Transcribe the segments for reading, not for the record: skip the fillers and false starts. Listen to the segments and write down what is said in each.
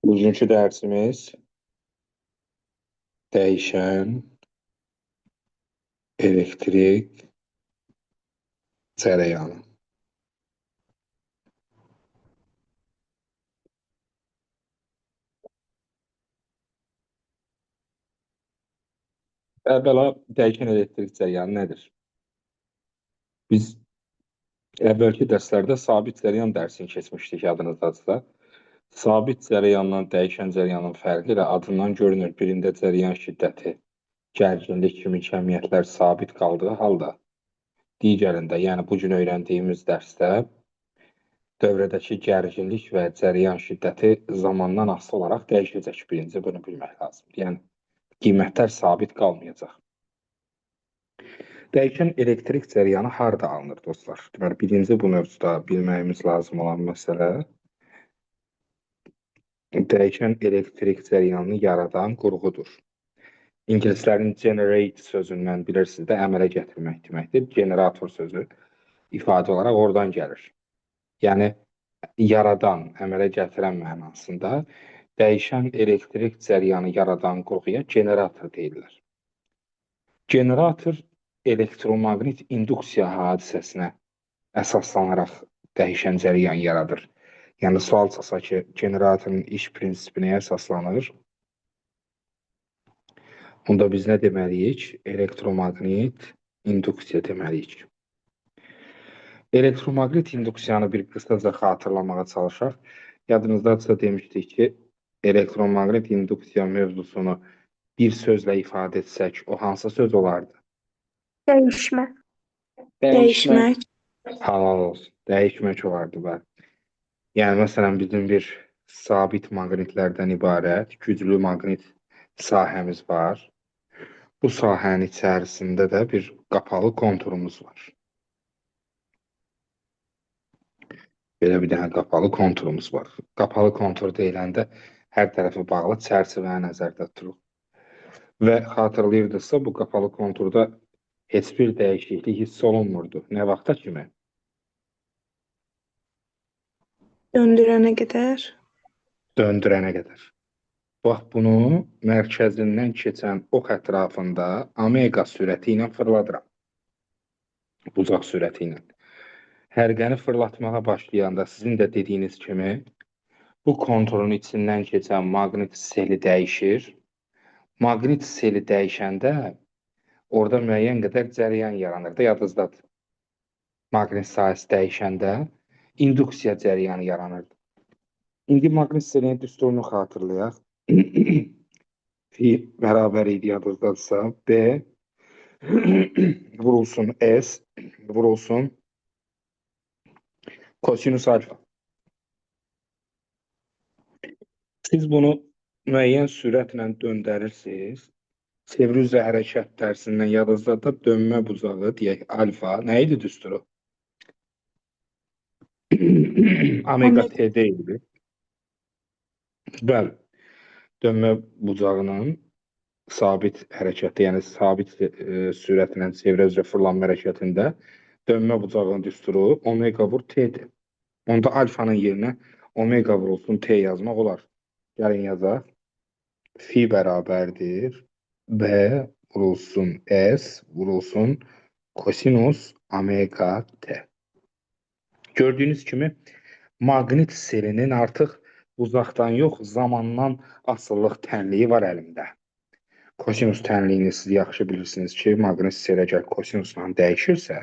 Bugünkü dərsimiz dəyişən elektrik cərəyanı. Əvvəla dəyişən elektrik cərəyanı nədir? Biz əvvəlki dərslərdə sabit cərəyan dərsini keçmişdik yadınızdadırsa. Sabit cərəyanla dəyişən cərəyanın fərqi ilə adından görünür. Birində cərəyan şiddəti, gərginlik kimi kəmiyyətlər sabit qaldığı halda, digərində, yəni bugün öyrəndiyimiz dərsdə dövrədəki gərginlik və cərəyan şiddəti zamandan asılı olaraq dəyişəcək. Birinci bunu bilmək lazımdır. Yəni qiymətlər sabit qalmayacaq. Dəyişən elektrik cərəyanı harda alınır dostlar? Deməli, birinci bu mövzuda bilməyimiz lazım olan məsələ dəyişən elektrik cərəyanını yaradan qurğudur. İngilislərin generate sözündən bilirsiniz də əmələ gətirmək deməkdir. Generator sözü ifadə olaraq oradan gəlir. Yəni yaradan, əmələ gətirən mənasında dəyişən elektrik cərəyanı yaradan qurğuya generator deyirlər. Generator elektromaqnit induksiya hadisəsinə əsaslanaraq dəyişən cərəyan yaradır. Yəni sual çıxsa ki, generatorun iş prinsipinə əsaslanır. Onda biz nə deməliyik? Elektromaqnit induksiya deməliyik. Elektromaqnit induksiyanı bir qısaca xatırlamağa çalışaq. Yadınızdadırsa demişdik ki, elektromaqnit induksiya mövzusunu bir sözlə ifadə etsək, o hansı söz olardı? Dəyişmə. Dəyişmək. Halal olsun. Dəyişmək olardı. Bəli. Yəni, məsələn, bizim bir sabit maqnitlərdən ibarət güclü maqnit sahəmiz var. Bu sahənin içərisində də bir qapalı konturumuz var. Belə bir dənə qapalı konturumuz var. Qapalı kontur deyiləndə hər tərəfi bağlı çərçivəni nəzərdə tuturuq. Və xatırlayırdınızsa, bu qapalı konturda heç bir dəyişiklik hiss olunmurdu. Nə vaxta kimi? Döndürənə qədər. Döndürənə qədər. Bax, bunu mərkəzindən keçən ox ətrafında omega sürəti ilə fırladıram. Bucaq sürəti ilə. Hərqəni fırlatmağa başlayanda sizin də dediyiniz kimi bu konturun içindən keçən maqnit seli dəyişir. Maqnit seli dəyişəndə orada müəyyən qədər cərəyan yaranır da, yadınızdadır. Maqnit sahəsi dəyişəndə induksiya cərəyanı yaranırdı. İndi maqnit selinin düsturunu xatırlayaq. Fi bərabər idi yadınızdadırsa. B vurulsun S vurulsun kosinus alfa. Siz bunu müəyyən sürətlə döndərirsiniz. Çeviri üzrə hərəkət dərsindən yadınızda dönmə bucağı deyək alfa. Nə idi düsturu? Omega T deyildi. Bəli. Dönmə bucağının sabit hərəkəti, yəni sabit sürətlə çevrə üzrə fırlanma hərəkətində dönmə bucağının düsturu omega vur T-dir. Onda alfanın yerinə omega vurulsun T yazmaq olar. Gəlin yazaq. Fi bərabərdir. B vurulsun S vurulsun kosinus omega T. Gördüyünüz kimi maqnit selinin artıq uzaqdan yox, zamandan asıllıq tənliyi var əlimdə. Kosinus tənliyini siz yaxşı bilirsiniz ki, maqnit sel əgər kosinusla dəyişirsə,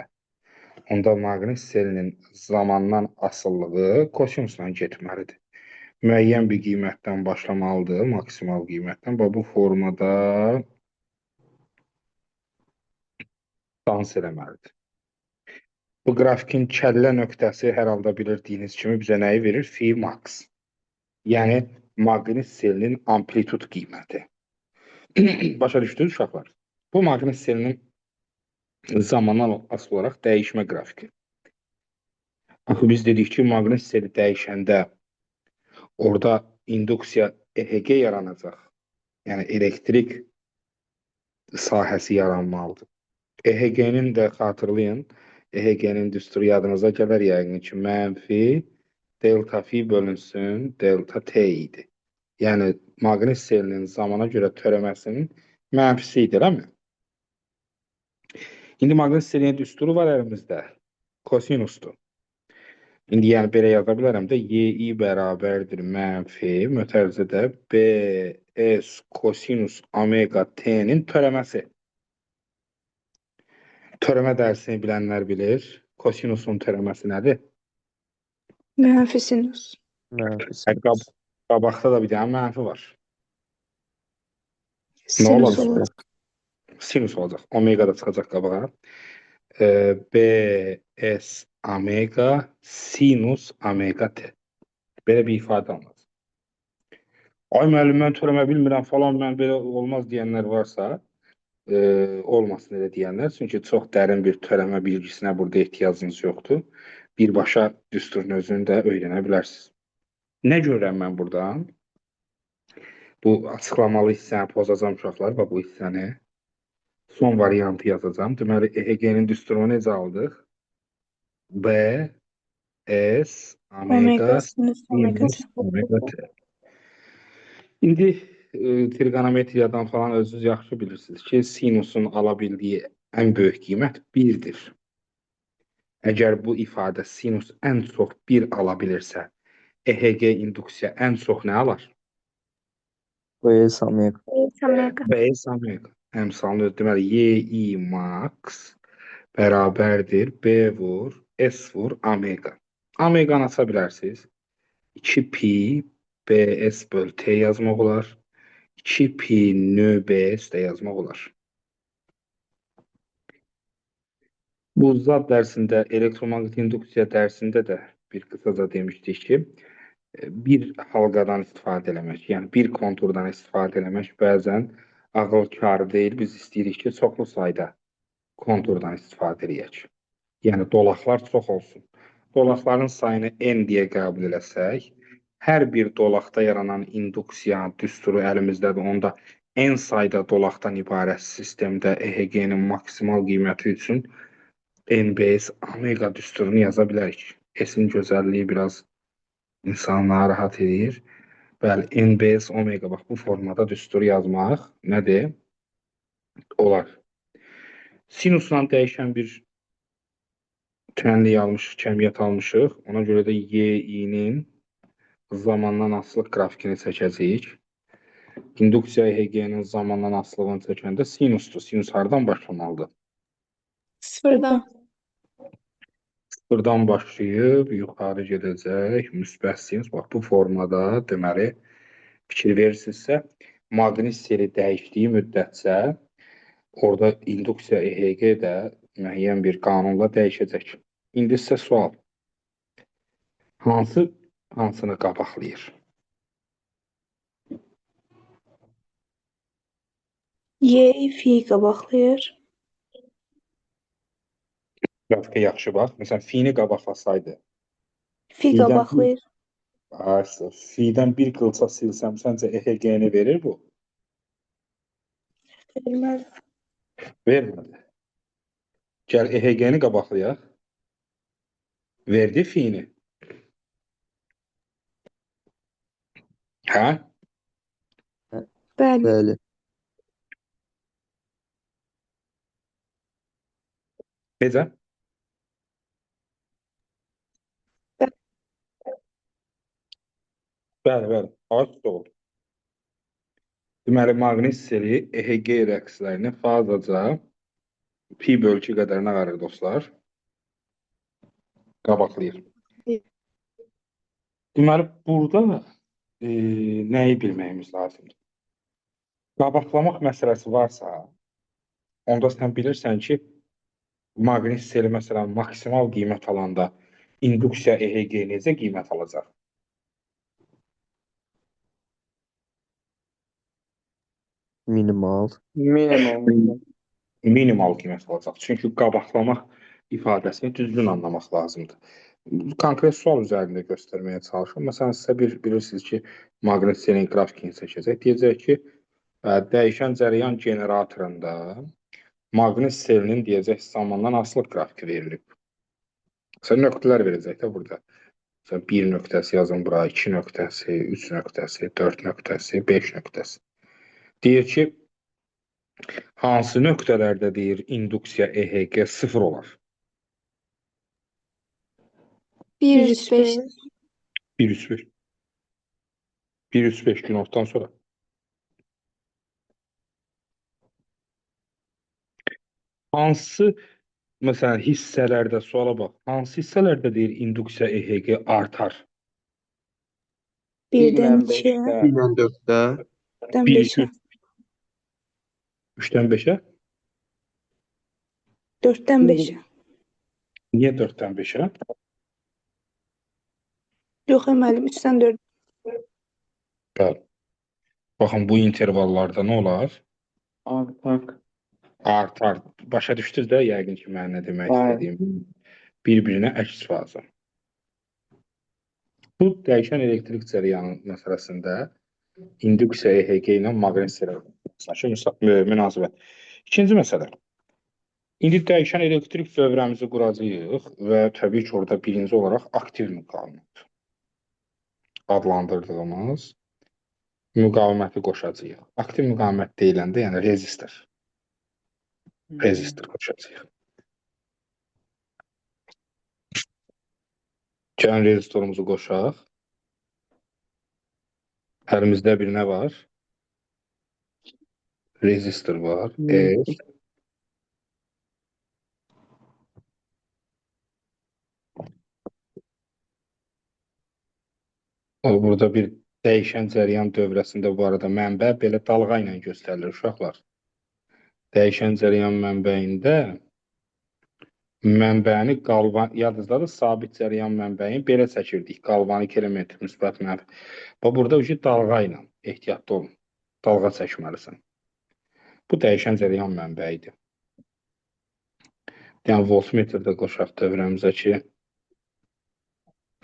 onda maqnit selinin zamandan asıllığı kosinusla getməlidir. Müəyyən bir qiymətdən başlamalıdır, maksimal qiymətdən. Bu formada dans eləməlidir. Bu qrafikin kəllə nöqtəsi hər halda bilirdiyiniz kimi bizə nəyi verir? Fi max. Yəni, maqnit selinin amplitud qiyməti. Başa düşdünüz uşaqlar? Bu maqnit selinin zamandan asılı olaraq dəyişmə qrafiki. Axı biz dedik ki, maqnit seli dəyişəndə orada induksiya EHG yaranacaq. Yəni, elektrik sahəsi yaranmalıdır. EHG-nin də xatırlayın, EHG-nin düsturu yadınıza gələr yəqin ki, mənfi delta fi bölünsün delta T idi. Yəni maqnit selinin zamana görə törəməsinin mənfisi idi, eləmi? İndi maqnit selinin düsturu var əlimizdə. Kosinusdur. İndi yəni belə yaza bilərəm də y bərabərdir mənfi mötərizədə bs kosinus omega t-nin törəməsi. Törəmə dərsini bilənlər bilir. Kosinusun törəməsi nədir? Mənfi sinus. Mənfi Qabaqda da bir dənə mənfi var. Sinus olacaq? olur. Sinus olacaq. Omega da çıxacaq qabağa. Bs omega sinus omega t. Belə bir ifadə olmaz. Ay müəllim, mən törəmə bilmirəm falan, mən belə olmaz deyənlər varsa, olmasın elə deyənlər. Çünki çox dərin bir törəmə bilgisinə burada ehtiyacınız yoxdur. Birbaşa düsturun özünü də öyrənə bilərsiniz. Nə görürəm mən buradan? Bu açıqlamalı hissəni pozacam uşaqlar, bax bu hissəni. Son variantı yazacağım. Deməli, EHG-nin düsturunu necə aldıq? B, S, omega, Sinus omega sinus, t. omega t. İndi trigonometriyadan falan özünüz yaxşı bilirsiniz ki, sinusun ala bildiyi ən böyük qiymət 1-dir. Əgər bu ifadə sinus ən çox 1 ala bilirsə, EHG induksiya ən çox nə alar? Bs omega. Omega. Bs omega. Əmsalını deməli, yi max bərabərdir B vur, S vur, omega. Omeganı aça bilərsiniz. 2 pi Bs böl T yazmaq olar. 2 pi nö Bs də yazmaq olar. Bu zat dərsində, elektromaqnet induksiya dərsində də bir qısaca demişdik ki, bir halqadan istifadə eləmək, yəni bir konturdan istifadə eləmək bəzən ağıl karı deyil. Biz istəyirik ki, çoxlu sayda konturdan istifadə edək. Yəni dolaqlar çox olsun. Dolaqların sayını n deyə qəbul eləsək, hər bir dolaqda yaranan induksiya düsturu əlimizdədir. Onda n sayda dolaqdan ibarət sistemdə EHG-nin maksimal qiyməti üçün NBS omega düsturunu yaza bilərik. S-in gözəlliyi biraz insanı narahat edir. Bəli, NBS omega bax bu formada düsturu yazmaq nədir? Olar. Sinusla dəyişən bir tənlik almışıq, kəmiyyət almışıq. Ona görə də y-nin zamandan asılı qrafikini çəkəcəyik. İnduksiya EHG-nin zamandan asılılığını çəkəndə sinusdur. Sinus hardan başlamalıdır? Sıfırdan. Sıfırdan başlayıb yuxarı gedəcək, müsbət sinus. Bax, bu formada deməli fikir verirsinizsə, maqnit seli dəyişdiyi müddətcə orada induksiya EHG də müəyyən bir qanunla dəyişəcək. İndi sizə sual. Hansını qabaqlayır? Y fi qabaqlayır. Qrafikə yaxşı bax. Məsələn, fi-ni qabaqlasaydı. Fi qabaqlayır. Fi-dən bir qılça silsəm, səncə EHG-ni verir bu? Verməz. Vermədi. Gəl EHG-ni qabaqlayaq. Verdi fi-ni. Hə? Bəli. Bəli. Necə? Bəli, bəli. Az oldu. Deməli, maqnit seli EHG rəqslərini fazaca pi bölü 2 qədərinə verir dostlar. Qabaqlayır. Deməli, burada nəyi bilməyimiz lazımdır? Qabaqlamaq məsələsi varsa, onda sən bilirsən ki, maqnit seli məsələn maksimal qiymət alanda induksiya EHG necə qiymət alacaq? Minimal. Minimal qiymət alacaq. Çünki qabaqlamaq ifadəsini düzgün anlamaq lazımdır. Konkret sual üzərində göstərməyə çalışıram. Məsələn, sizə bilirsiniz ki, maqnit selin qrafikini çəkəcək. Deyəcək ki, dəyişən cərəyan generatorunda maqnit selinin deyəcək zamandan asılı qrafiki verilib. Məsələn, nöqtələr verəcək də burada. Məsələn, 1 nöqtəsi yazın bura, 2 nöqtəsi, 3 nöqtəsi, 4 nöqtəsi, 5 nöqtəsi. Deyir ki, hansı nöqtələrdə deyir induksiya EHG 0 olar? 1,5. 1,5. 1,5 günortadan sonra. Hansı, məsələn, hissələrdə, suala bax, hansı hissələrdə deyir induksiya EHG artar? 1-dən 1-dən 2-yə, 5-ə, 1-dən 4-də, 4-dən 5-ə, 3-dən 5-ə. 4-dən 5-ə. Niyə 4-dən 5-ə? Yox, müəllim, 3-dən 4-ə. Bəli. Baxın, bu intervallarda nə olar? Artar. Başa düşdünüz də, yəqin ki, mən nə demək istədiyim. Bir-birinə əks fazı. Bu, dəyişən elektrik cərəyanı məsələsində induksiya EHG ilə maqnit münasibət. İkinci məsələ. İndi dəyişən elektrik dövrəmizi quracağıq və təbii ki, orada birinci olaraq aktiv müqavimət adlandırdığımız müqaviməti qoşacağıq. Aktiv müqavimət deyiləndə, yəni rezistor. Rezistor qoşacağıq. Gəlin rezistorumuzu qoşaq. Əlimizdə bir nə var? Rezistor var. Burada bir dəyişən cərəyan dövrəsində bu arada mənbə belə dalğa ilə göstərilir uşaqlar. Dəyişən cərəyan mənbəyində mənbəni yadınızdadır, sabit cərəyan mənbəyini belə çəkirdik. Qalvanik element müsbət mənfi. Burada dalğa ilə ehtiyatlı olun. Dalğa çəkməlisən. Bu dəyişən cərəyan mənbəyidir. Yəni voltmetrdə qoşaq dövrəmizə ki,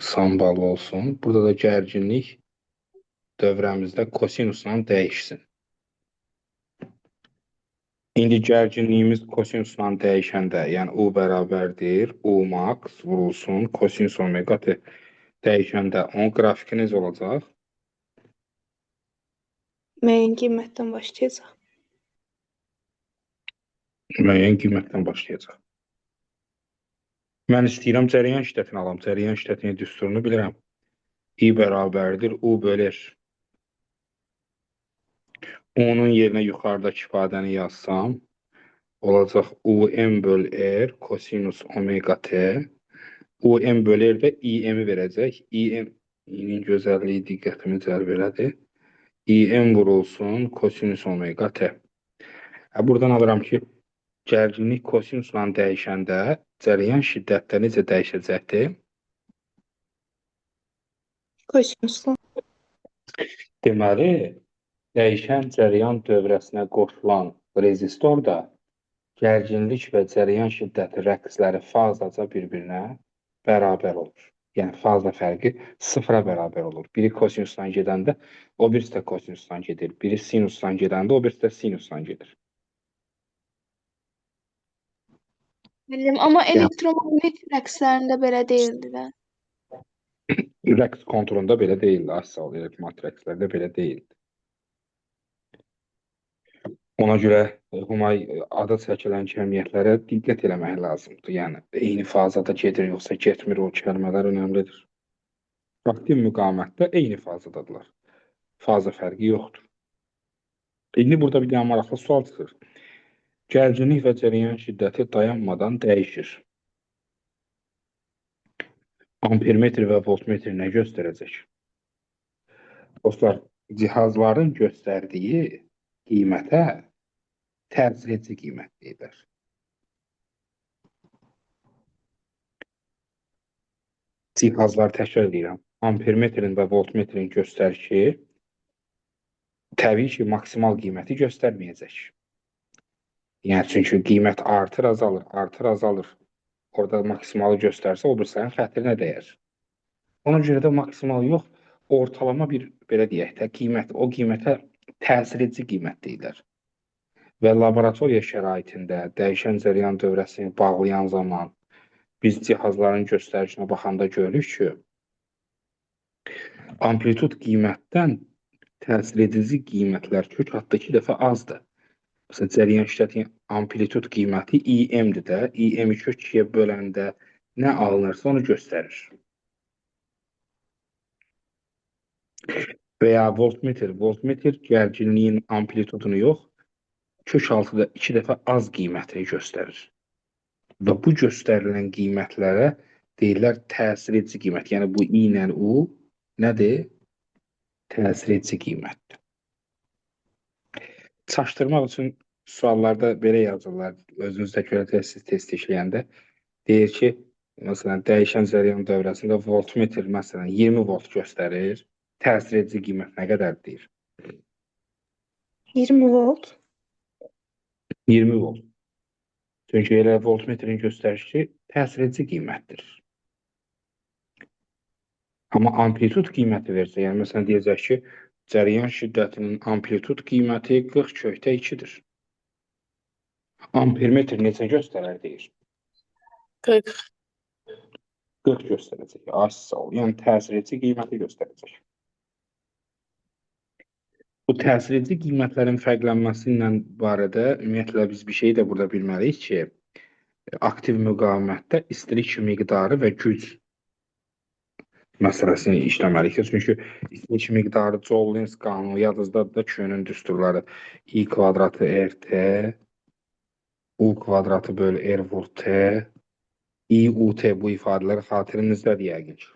samballı olsun. Burada da gərginlik dövrəmizdə kosinusla dəyişsin. İndi gərginliyimiz kosinusla dəyişəndə, yəni U bərabərdir, U max vurulsun, kosinus omega t dəyişəndə onun qrafiki necə olacaq? Müəyyən qiymətdən başlayacaq. Müəyyən qiymətdən başlayacaq. Mən istəyirəm cərəyan şiddətini alam. Cərəyan şiddətinin düsturunu bilirəm. I bərabərdir, U bölür. Onun yerinə yuxarıdakı ifadəni yazsam, olacaq UM böl R kosinus omega t. UM böl R də IM-i verəcək. İ'nin gözəlliyi diqqətimi cəlb elədi. IM vurulsun kosinus omega t. Buradan alıram ki, gərginlik kosinusla dəyişəndə cərəyan şiddətdə necə dəyişəcəkdir? Kosinusla. Deməli, dəyişən cərəyan dövrəsinə qoşulan rezistorda gərginlik və cərəyan şiddəti rəqsləri fazaca bir-birinə bərabər olur. Yəni, faza fərqi sıfıra bərabər olur. Biri kosinusdan gedəndə, o birisi də kosinusdan gedir. Biri sinusdan gedəndə, o birisi də sinusdan gedir. Amma elektromaqnit rəqslərində belə deyildi də. Rəqs kontrolunda belə deyildi. Asal elektromaqnit rəqslərdə belə deyildi. Ona görə Humay adı çəkilən kəmiyyətlərə diqqət eləmək lazımdır. Yəni, eyni fazada gedir, yoxsa getmir, o kəlmələr önəmlidir. Aktiv müqavimətdə eyni fazadadırlar. Faza fərqi yoxdur. İndi burada bir dənə maraqlı sual çıxır. Gərginlik və cərəyan şiddəti dayanmadan dəyişir. Ampermetr və voltmetr nə göstərəcək? Dostlar, cihazların göstərdiyi qiymətə təsir edici qiymət deyirlər. Cihazlar təkrar edirəm. Ampermetrin və voltmetrin göstərişi təbii ki, maksimal qiyməti göstərməyəcək. Yəni, çünki qiymət artır, azalır, artır, azalır. Orada maksimalı göstərsə, o birisinin xətrinə dəyər. Ona görə də maksimal yox, ortalama bir, belə deyək də, qiymət, o qiymətə təsir edici qiymət deyirlər. Və laboratoriya şəraitində dəyişən cərəyan dövrəsini bağlayan zaman biz cihazların göstərişinə baxanda görürük ki, amplitud qiymətdən təsir edici qiymətlər kök hətta 2 dəfə azdır. Məsələn, cərəyan şiddətin amplitud qiyməti IM-dir də. IM-i kök 2-yə böləndə nə alınırsa onu göstərir. Və ya voltmetr. Voltmetr gərginliyin amplitudunu yox, kök altıda 2 dəfə az qiymətini göstərir. Və bu göstərilən qiymətlərə deyirlər təsir edici qiymət. Yəni bu I ilə U nədir? Təsir edici qiymətdir. Çaşdırmaq üçün suallarda belə yazırlar. Özünüzdə görəcəksiniz test işləyəndə. Deyir ki, məsələn, dəyişən cərəyan dövrəsində voltmetr məsələn 20 volt göstərir. Təsir edici qiymət nə qədərdir? 20 volt. 20 volt. Çünki elə voltmetrin göstərişi təsir edici qiymətdir. Amma amplitud qiyməti versə, yəni məsələn deyəcək ki, cərəyan şiddətinin amplitud qiyməti 40 kökdə 2-dir. Ampermetr necə göstərər deyir? 40. 40 göstərəcək. Az-sal. Yəni təsir edici qiyməti göstərəcək. Bu təsir edici qiymətlərin fərqlənməsi ilə barədə ümumiyyətlə biz bir şey də burada bilməliyik ki, aktiv müqavimətdə istilik miqdarı və güc məsələsini işləməliyik. Çünki istilik miqdarı Joule-Lenz qanunu yadınızdadır da Q-nun düsturları I kvadratı RT, U kvadratı bölü R vur T, I, U, T bu ifadələr xatirinizdə yəqin ki.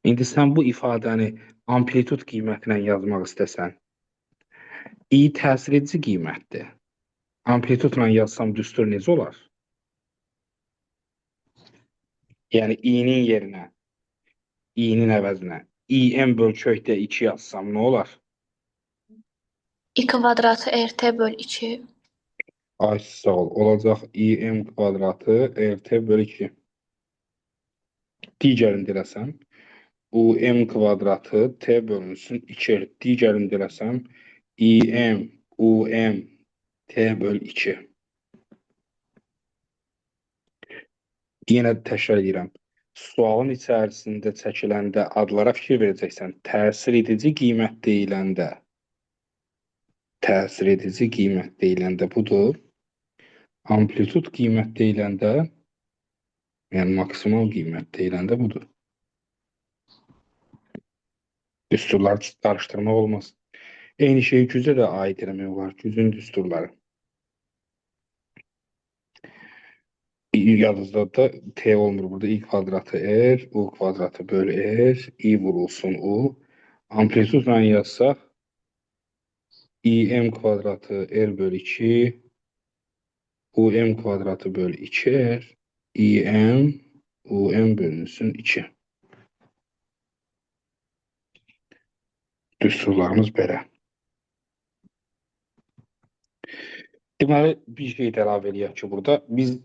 İndi sən bu ifadəni amplitud qiymətinə yazmaq istəsən, I təsir edici qiymətdir. Amplitudla yazsam düstur necə olar? Yəni I-nin yerinə, I-nin əvəzinə IM böl kökdə 2 yazsam nə olar? I kvadratı RT böl 2. Ay sağ ol. Olacaq IM kvadratı RT böl 2. Digərində eləsəm, UM kvadratı T bölünsün 2. Digərində eləsəm, IM, UM, T böl 2. Yenə təkrar edirəm. Sualın içərisində çəkiləndə adlara fikir verəcəksən. Təsir edici qiymət deyiləndə budur. Amplitud qiymət deyiləndə, yəni maksimal qiymət deyiləndə budur. Düsturları qarışdırmaq olmaz. Eyni şey gücə də aid eləmək olar. Gücün düsturları. Yadınızda da T olmur burada. I kvadratı R, U kvadratı bölü R, I vurulsun U. Amplitudla yazsaq, IM kvadratı R bölü 2, UM kvadratı bölü 2R, IM, UM bölünsün 2. Düsturlarımız belə. Deməli, bir şey də əlavə eləyək ki, burada biz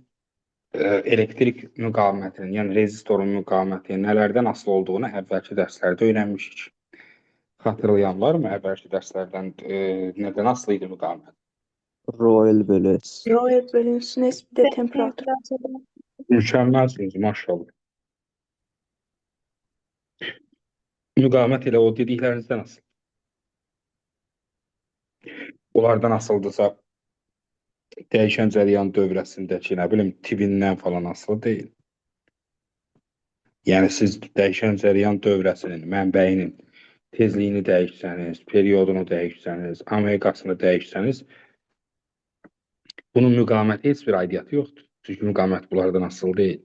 elektrik müqavimətinin, yəni rezistorun müqaviməti nələrdən asılı olduğunu əvvəlki dərslərdə öyrənmişik. Xatırlayan var mı əvvəlki dərslərdən nədən asılı idi müqavimət? Royal bölü S. Roy bölünsün S bir de temperatur. Mükəmməlsiniz, maşallah. Müqavimət elə o dediklərinizdən asılı. Onlardan asıldısa, dəyişən cərəyan dövrəsindəki, nə bilim, tipindən falan asılı deyil. Yəni, siz dəyişən cərəyan dövrəsinin, mənbəyinin tezliyini dəyişsəniz, periyodunu dəyişsəniz, omeqasını dəyişsəniz, bunun müqaviməti heç bir aidiyyatı yoxdur. Çünki müqavimət bunlardan asılı deyil.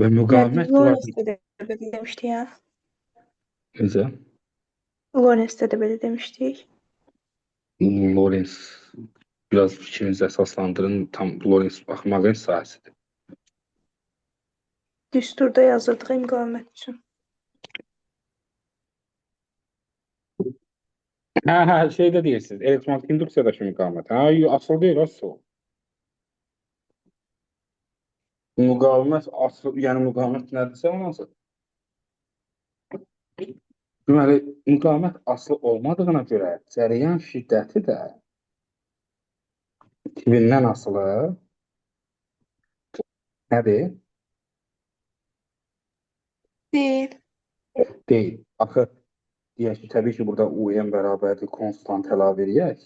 Və müqavimət Lorenz'de de böyle demişti ya. necə? Lorenz'de de böyle demiştik. Lorenz biraz fikrinizi əsaslandırın, tam Lorenz baxmağın sahəsidir. Düsturda yazıldığı müqavimət üçün. Şeydə deyirsiniz, elektronik induksiyadakı müqavimət. Asıl deyil, asıl. Müqavimət asıl, yəni müqavimət nədirsə olmasın. Deməli, müqavimət aslı olmadığına görə cərəyan şiddəti də tipindən asılı nədir? Deyil. Deyil. Axı deyək ki, təbii ki, burada UM bərabərdir konstant əlavə eləyək.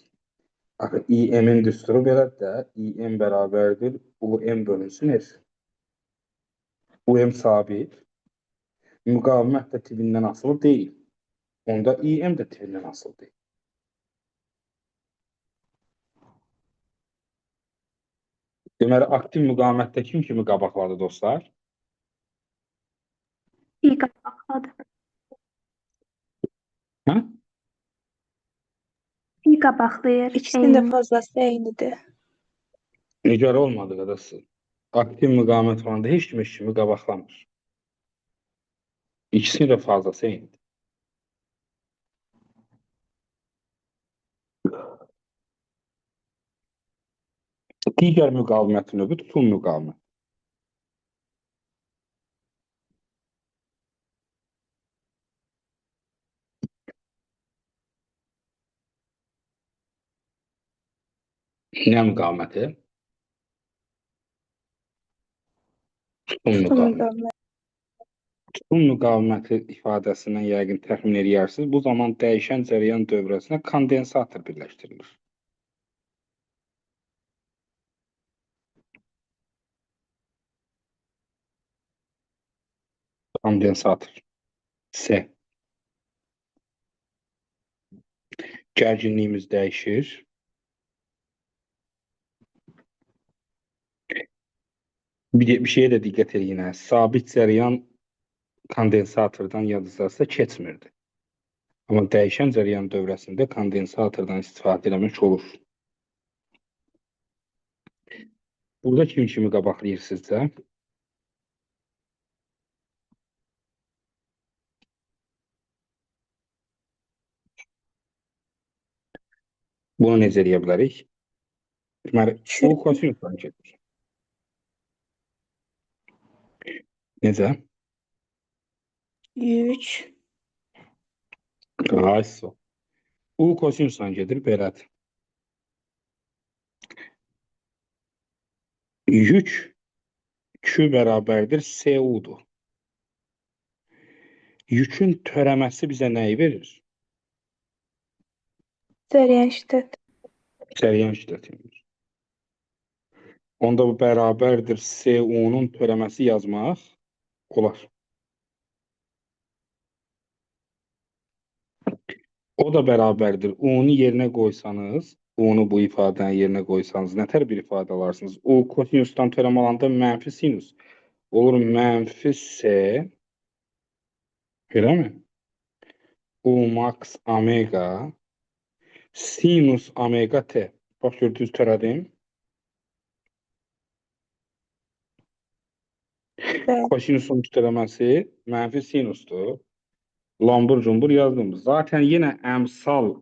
Axı IM-in düsturu belədir də, IM bərabərdir UM bölünsün F. UM sabit, müqavimət də tipindən asılı deyil. Onda IM də tipindən asılı deyil. Deməli, aktiv müqavimətdə kim kimi qabaqladı dostlar? İ qabaqladı. Hə? İ qabaqlayır. İkisinin də fazlası eynidir. Nigar olmadı qadası. Aktiv müqavimət olanda heç kimi qabaqlamır. İkisinin də fazlası eynidir. Digər müqavimətin növü tutum müqavimət. Nə müqaviməti? Tutum Tutum müqaviməti. müqavimət. Tutum müqaviməti ifadəsindən yəqin təxmin edirsiniz. Bu zaman dəyişən cərəyan dövrəsinə kondensator birləşdirilir. Kondensator. S. Gərginliyimiz dəyişir. Bir şeyə də diqqət edin. Sabit cərəyan kondensatordan yadınızda keçmirdi. Amma dəyişən cərəyan dövrəsində kondensatordan istifadə etmək olur. Burada kim kimi qabaqlayır sizcə? Bunu necə eləyə bilərik? Deməli, bu kosinusdan gedir. Necə? 3. Ayso. U kosinusdan gedir belədir. Yük Q bərabərdir CU-dur. Yükün törəməsi bizə nəyi verir? Cərəyan şiddət. Cərəyan şiddəti verir. Onda bu bərabərdir CU-nun törəməsi yazmaq olar. O da bərabərdir. U-nu yerinə qoysanız, U-nu bu ifadənin yerinə qoysanız, nətər bir ifadə alarsınız? U kosinusdan törəmə alanda mənfi sinus. Olur mənfi C, elə mi? U max omega sinus omega T. Bax, gördünüz törədim. Bəli. Kosinusun törəməsi mənfi sinusdur. Lambur cumbur yazdım. Zaten yenə əmsal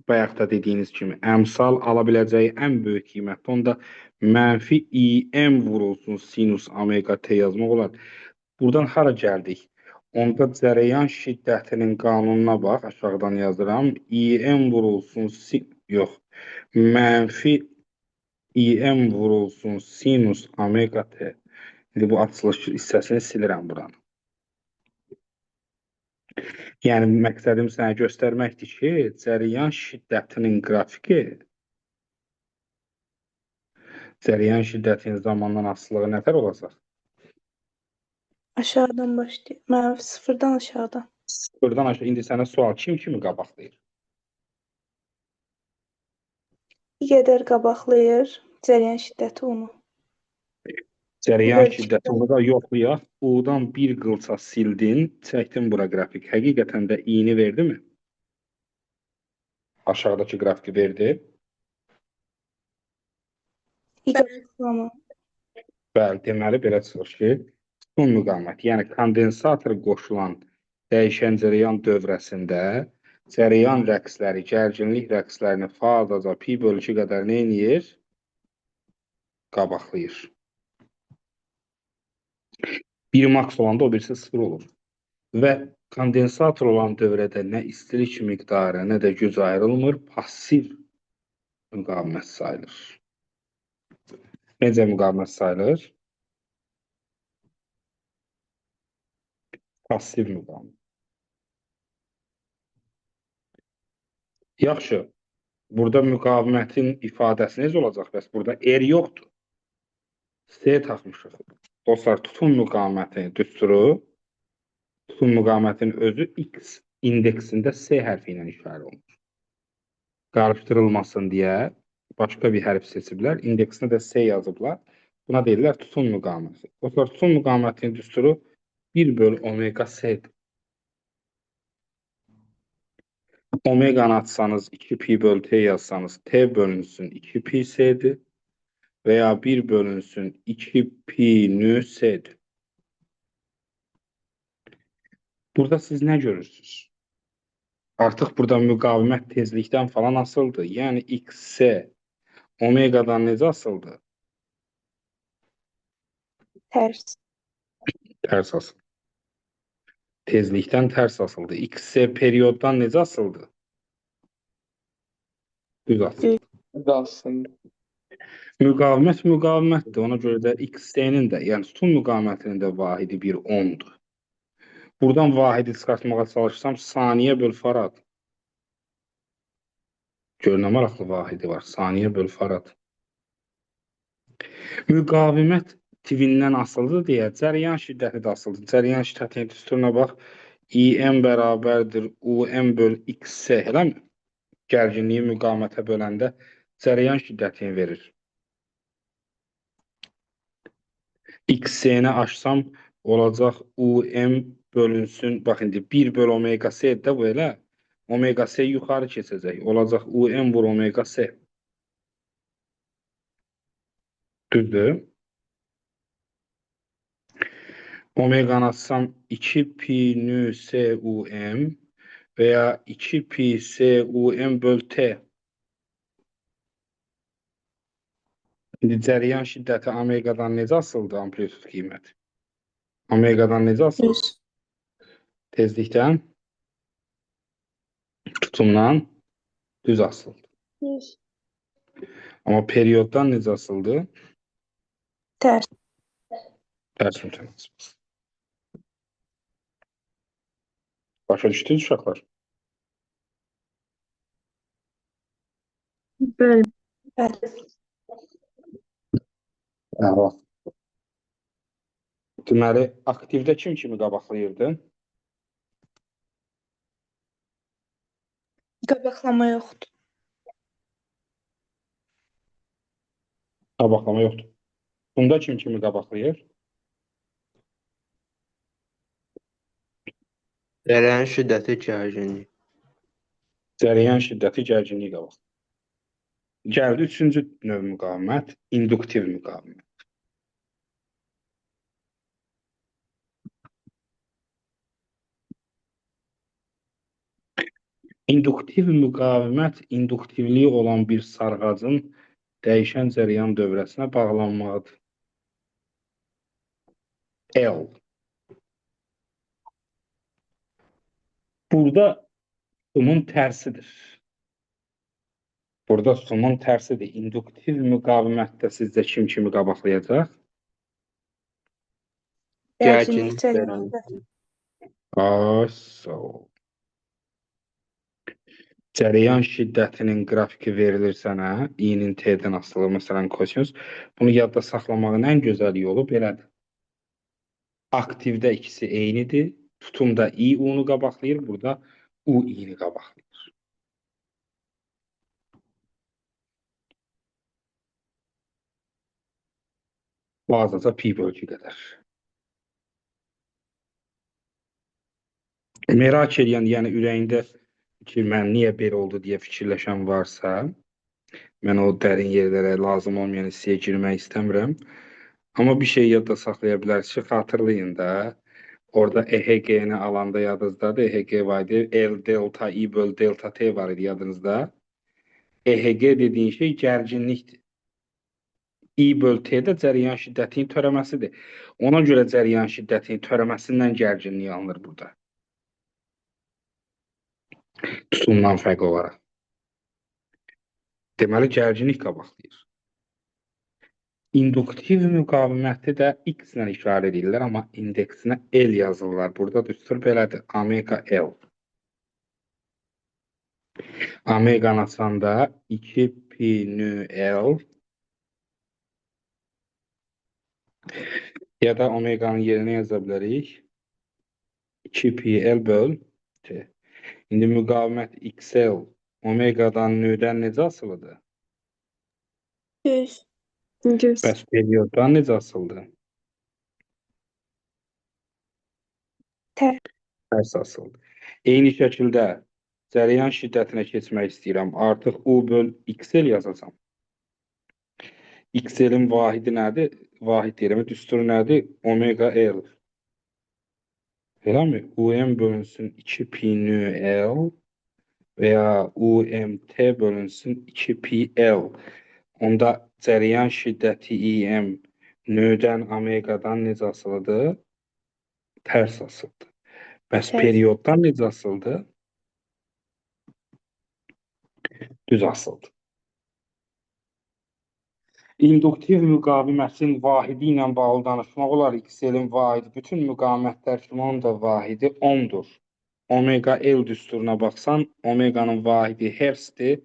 bayaqda dediyiniz kimi əmsal ala biləcəyi ən böyük qiymətdə onda mənfi im vurulsun sinus omega t yazmaq olar. Buradan hara gəldik? Onda cərəyan şiddətinin qanununa bax, aşağıdan yazıram. im vurulsun yox. Mənfi im vurulsun sinus omega t. İndi bu açılış hissəsini silirəm buranı. Yəni, məqsədim sənə göstərməkdir ki, cərəyan şiddətinin qrafiki, cərəyan şiddətinin zamandan asılılığı nətər olacaq? Aşağıdan başlayır. Mənfi sıfırdan aşağıdan. Buradan aşağı, indi sənə sual kim kimi qabaqlayır? Bir qədər qabaqlayır. Cərəyan şiddəti onu. Cərəyan Bölgü. şiddəti onu da yoxlayaq. U-dan bir qılça sildin, çəkdin bura qrafik. Həqiqətən də i-ni verdi mi? Aşağıdakı qrafiki verdi. İqamı. Bəli, deməli belə çıxır ki, tutum müqavimət, yəni kondensator qoşulan dəyişən cərəyan dövrəsində cərəyan rəqsləri, gərginlik rəqslərini fazaca pi bölü 2 qədər nə edir? Qabaqlayır. Bir max olanda o birisi 0 olur. Və kondensator olan dövrədə nə istilik miqdarı, nə də güc ayrılmır, pasiv müqavimət sayılır. Necə müqavimət sayılır? Passiv müqavimət. Yaxşı. Burada müqavimətin ifadəsi necə olacaq? Bəs burada yoxdur. S taxmışıq. Dostlar, tutun müqavimətin düsturu, tutun müqavimətin özü X indeksində S hərfi ilə işarə olunur. Qarışdırılmasın deyə başqa bir hərf seçiblər. İndeksinə də S yazıblar. Buna deyirlər tutun müqaviməti. Dostlar, tutun müqavimətinin düsturu 1 bölü omega S-dir. Omeganı atsanız 2 pi bölü T yazsanız T bölünsün 2 pi S'dir. Veya 1 bölünsün 2 pi nü S'dir. Burada siz nə görürsünüz? Artıq burada müqavimət tezlikdən falan asıldı. Yəni X-S omegadan necə asıldı? Tərs. Tərs asıldı. Tezlikdən tərs asıldı. X-S periyoddan necə asıldı? Düz asıldı. Müqavimət müqavimətdir. Ona görə də X-S-nin də, yəni sütun müqavimətinin də vahidi bir 10'dur. Buradan vahidi çıxartmağa çalışsam saniyə böl farad. Gör nə maraqlı vahidi var. Saniyə böl farad. Müqavimət tivindən asıldı deyə cəryan şiddəti də asıldı. Cəryan şiddətinin düsturuna bax. İm bərabərdir UM böl XS. Eləmi? Gərginliyi müqavimətə böləndə cəryan şiddətini verir. XS-ni açsam olacaq UM bölünsün. Bax indi 1 böl omega S də bu elə. Omega S yuxarı keçəcək. Olacaq UM vur omega S. Düzdür. Omeganı açsam 2 pi nü S UM veya 2 pi S UM böl T. İndi cəryan şiddəti omegadan necə asıldı amplitud qiyməti? Omegadan necə asıldı? Düz. Tezlikdən, tutumdan düz asıldı. Düz. Amma periyoddan necə asıldı? Tərs. Tərs mütənasib. Başa düşdünüz uşaqlar? Böl. Bəli. Əla. Deməli, aktivdə kim kimi qabaqlayırdı? Qabaqlama yoxdur. Qabaqlama yoxdur. Bunda kim kimi qabaqlayır? Cərəyan şiddəti gərginlik. Cərəyan şiddəti gərginliyi qabaqlayır. Gəldi üçüncü növ müqavimət, induktiv müqavimət. İnduktiv müqavimət induktivliyi olan bir sarğacın dəyişən cərəyan dövrəsinə bağlanmaqdır. L. Burada sumun tərsidir. Burada sumun tərsidir. İnduktiv müqavimətdə sizdə kim kimi qabaqlayacaq? Gərginlik Gərginlik cərəyanı. Ay, sağ ol. Cərəyan şiddətinin qrafiki verilir sənə, i-nin t-dən asılı, məsələn, kosinus. Bunu yadda saxlamağın ən gözəl yolu belədir. Aktivdə ikisi eynidir. Tutumda i u-nu qabaqlayır, burada u i-ni qabaqlayır. Bazaca pi bölgü qədər. Merak edən, yəni ürəyində ki, mən niyə belə oldu deyə fikirləşən varsa, mən o dərin yerlərə lazım olmayan hissəyə girmək istəmirəm. Amma bir şey yadda saxlaya bilərsiniz ki, xatırlayın da, orada EHG-ni alanda yadınızdadır. EHG var idi, L delta I böl delta T var idi yadınızda. EHG dediyin şey gərginlikdir. I böl T də cərəyan şiddətinin törəməsidir. Ona görə cərəyan şiddətinin törəməsindən gərginliyi alınır burada. Tutumdan fərqli olaraq. Deməli, gərginlik qabaqlayır. İnduktiv müqaviməti də X ilə işarə edirlər, amma indeksinə L yazırlar. Burada düstur belədir. Omega L. Omeganı açanda 2pi nü L ya da omeganın yerinə yaza bilərik. 2pi L böl T. İndi müqavimət XL omegadan nüdən necə asılıdır? Düz. Düz. Bəs perioddan necə asılıdır? Tərs asıldı. Eyni şəkildə cərəyan şiddətinə keçmək istəyirəm. Artıq U böl XL yazacağam. XL-in vahidi nədir? Vahid deyirəm, düsturu nədir? Omega L. Eləmi? UM bölünsün 2 pi nü L veya UMT bölünsün 2 pi L. Onda cərəyan şiddəti IM nödən omegadan necə asılıdır? Tərs asıldı. Bəs Tərs. perioddan necə asıldı? Düz asıldı. İnduktiv müqavimətin vahidi ilə bağlı danışmaq olar. XL-in vahidi, bütün müqavimətlər kimi onun da vahidi ohmdur. Omega L düsturuna baxsan, omeganın vahidi hertzdir.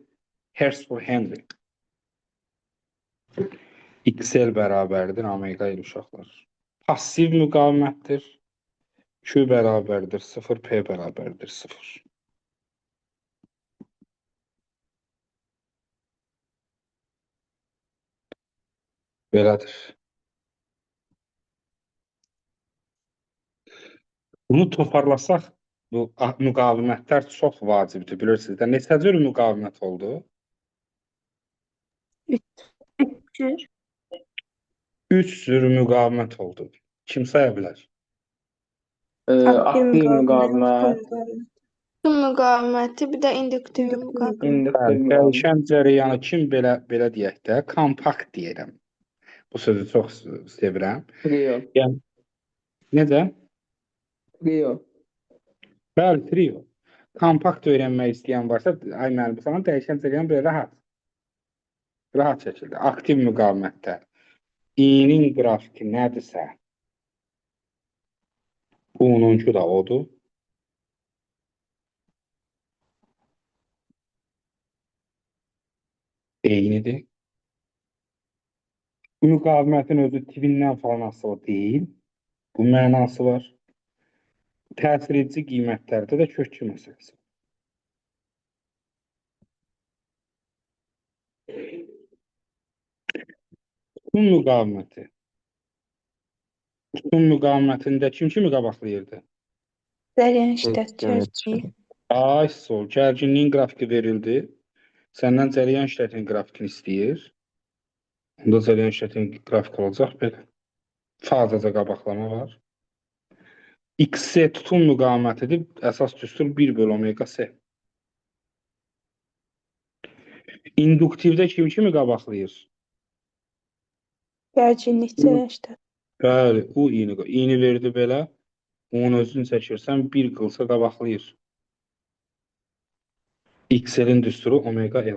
Hertz per Henry. XL bərabərdir omega L uşaqlar. Passiv müqavimətdir. Q bərabərdir 0, P bərabərdir 0. Belədir. Bunu toparlasaq, bu müqavimətlər çox vacibdir, bilirsiniz də. Neçə cür müqavimət oldu? 3 cür. 3 cür müqavimət oldu. Kim saya bilər? Aktiv Aktiv müqavimət, müqavimət, tüm müqaviməti, bir də induktiv müqavimət. induktiv müqavimət. Dəyişən cərəyanı kim belə deyək də, kompakt deyirəm. Bu sözü çox sevirəm. Trio. Yəni, necə? Trio. Bəli, trio. Kompakt öyrənmək istəyən varsa, ay müəllim, sana dəyişən cərəyan belə rahat şəkildə. Aktiv müqavimətdə i-nin qrafiki nədirsə, u-nunku da odur. Eynidir. Müqavimətin özü tipindən falan asılı deyil. Bu mənası var. Təsir edici qiymətlərdə də kökçü məsələsi. Tutun müqaviməti. Tutun müqavimətində kim kimi qabaqlayırdı? Cərəyan şiddət çərçivəsi. Ay, sol. Gərginliyin qrafiki verildi. Səndən cərəyan şiddətinin qrafikini istəyir. Onda cərəyan şiddətinin qrafiki olacaq belə. Fazaca qabaqlama var. XC tutun müqavimətidir. Əsas düstur 1 bölü omega S. İnduktivdə kim kimi qabaqlayır? Gərginlik cərəyan şiddəti. Bəli, U iğni verdi belə. Onun özünü çəkirsən, 1 qılsa qabaqlayır. XL-in düsturu omega L.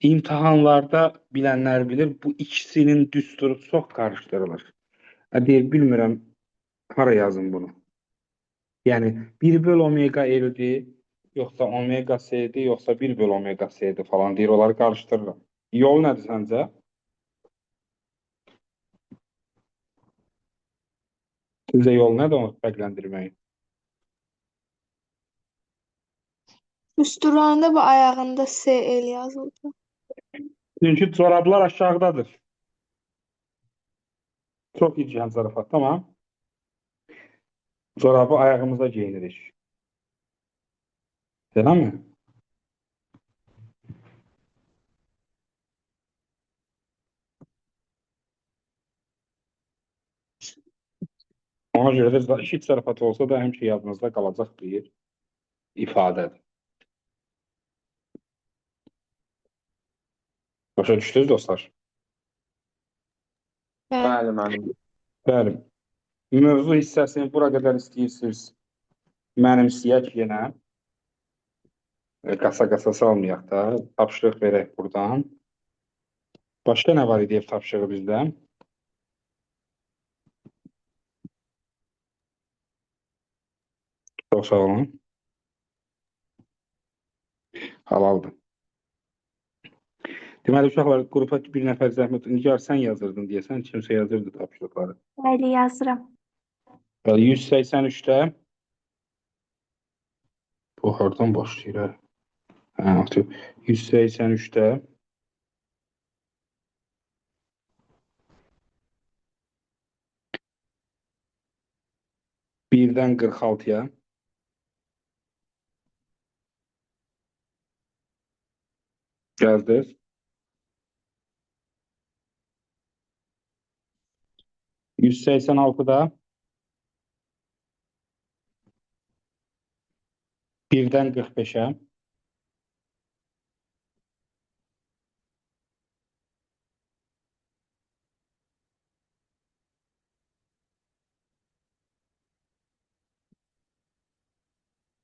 İmtahanlarda bilənlər bilir, bu ikisinin düsturu çox qarışdırılır. Deyir, bilmirəm, hara yazın bunu. Yəni, 1 böl omega L-dir, yoxsa omega S-dir, yoxsa 1 böl omega S-dir falan deyir, onları qarışdırırım. Yol nədir səncə? Sizcə yol nədir onu fərqləndirməyin? Düsturlarında bu ayağında SL yazıldı. Çünki corablar aşağıdadır. Çox gecikən zarafat, tamam. Corabı ayağımıza geyinirik. Değil mi? Ona görə də eşit zarafatı olsa da həmişə yadınızda qalacaq bir ifadədir. Başa düşdünüz dostlar? Bəli, müəllim. Bəli. Mövzu hissəsini bura qədər istəyirsiniz. Mənimsəyək yenə. Qasa salmayaq da. Tapşırıq verək buradan. Başqa nə var idi ev tapşırığı bizdə? Çox sağ olun. Halaldır. Deməli, uşaqlar, qrupa bir nəfər zəhmət, Nigar sən yazırdın deyəsən, kimsə yazırdı tapşırıqları. Bəli, yazıram. Bəli, 183-də bu hardan başlayır? Hə, atıyor. 183-də birdən 46-ya gəldiniz. 186-da birdən 45-ə.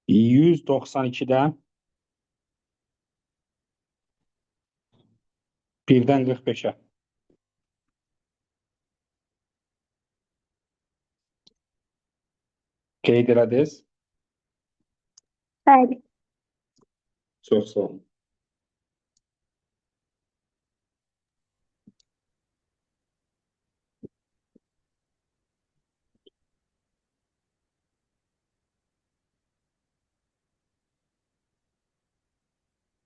192-də birdən 45-ə. Qeyd elədiniz. Bəli. Çox sağ olun.